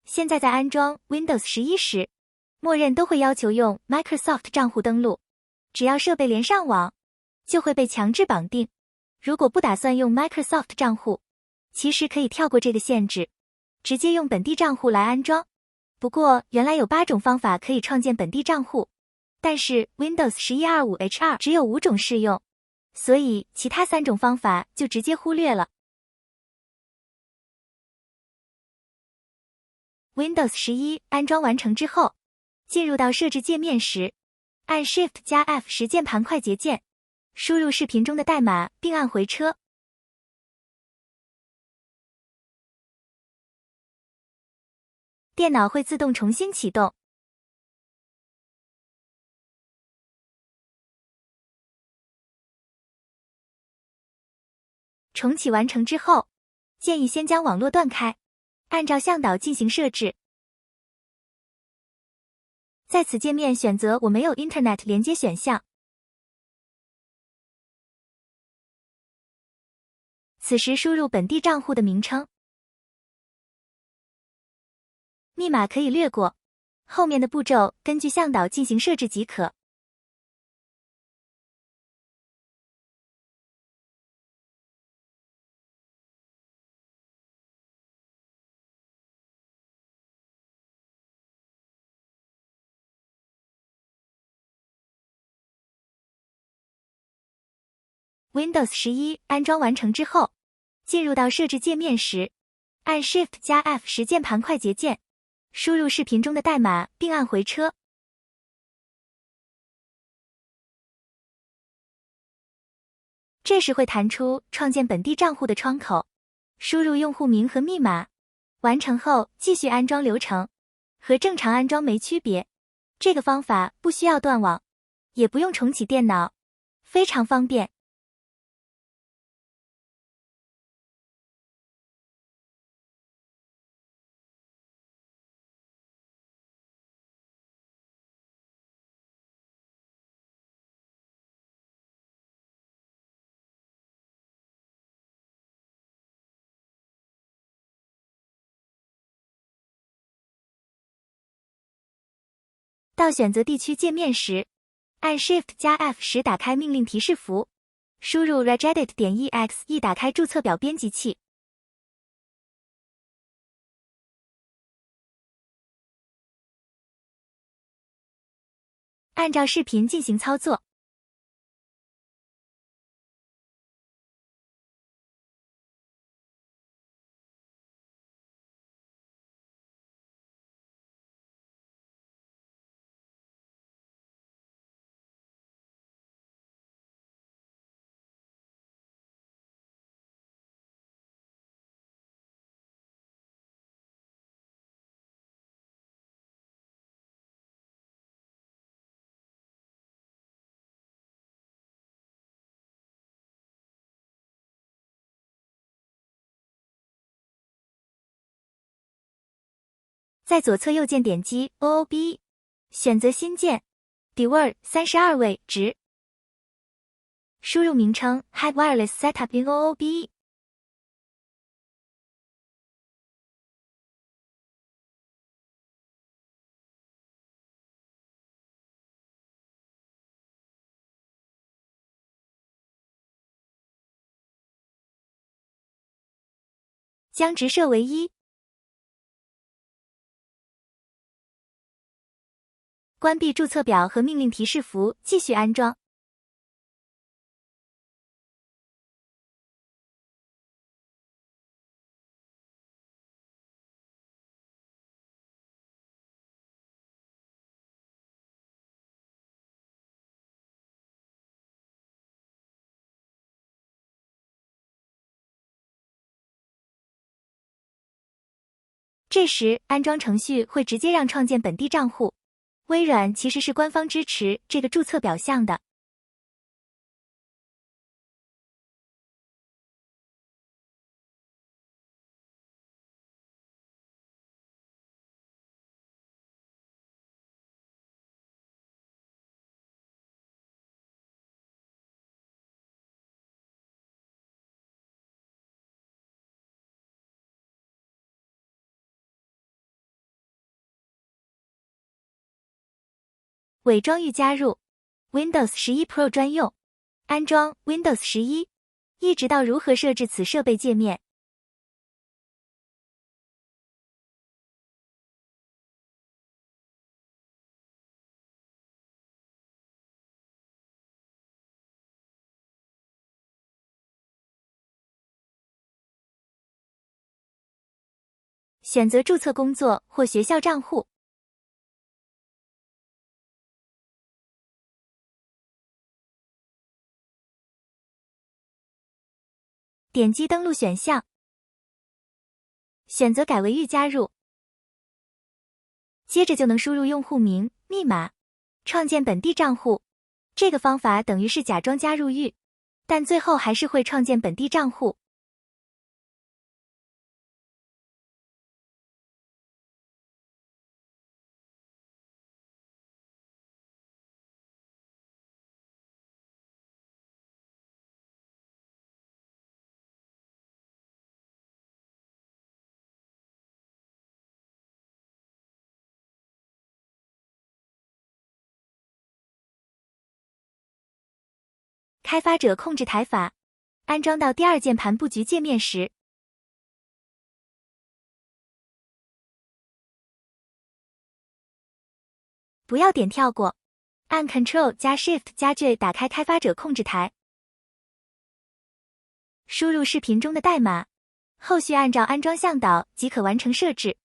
现在在安装 Windows 11时，默认都会要求用 Microsoft 账户登录，只要设备连上网，就会被强制绑定。如果不打算用 Microsoft 账户，其实可以跳过这个限制，直接用本地账户来安装。不过原来有8种方法可以创建本地账户，但是 Windows 11.25H2 只有5种适用，所以其他3种方法就直接忽略了。Windows 11安装完成之后，进入到设置界面时，按 Shift+F10键盘快捷键，输入视频中的代码并按回车。电脑会自动重新启动。重启完成之后，建议先将网络断开，按照向导进行设置。在此界面选择我没有 Internet 连接选项。此时输入本地账户的名称，密码可以略过，后面的步骤根据向导进行设置即可。Windows 11安装完成之后，进入到设置界面时，按 Shift+F10键盘快捷键，输入视频中的代码并按回车。这时会弹出创建本地账户的窗口，输入用户名和密码，完成后继续安装流程，和正常安装没区别。这个方法不需要断网，也不用重启电脑，非常方便。到选择地区界面时，按 Shift+F10打开命令提示符，输入 regedit.exe 打开注册表编辑器。按照视频进行操作。在左侧右键点击 OOB， 选择新键 DWORD 32位值，输入名称 Have Wireless Setup in OOB。将值设为1。关闭注册表和命令提示符，继续安装。这时安装程序会直接让创建本地账户。微软其实是官方支持这个注册表项的。伪装欲加入 Windows 11 Pro 专用，安装 Windows 11，一直到如何设置此设备界面。选择注册工作或学校账户。点击登录选项，选择改为预加入，接着就能输入用户名、密码，创建本地账户。这个方法等于是假装加入预，但最后还是会创建本地账户。开发者控制台法，安装到第二键盘布局界面时，不要点跳过，按 Ctrl 加 Shift 加 J 打开开发者控制台，输入视频中的代码，后续按照安装向导即可完成设置。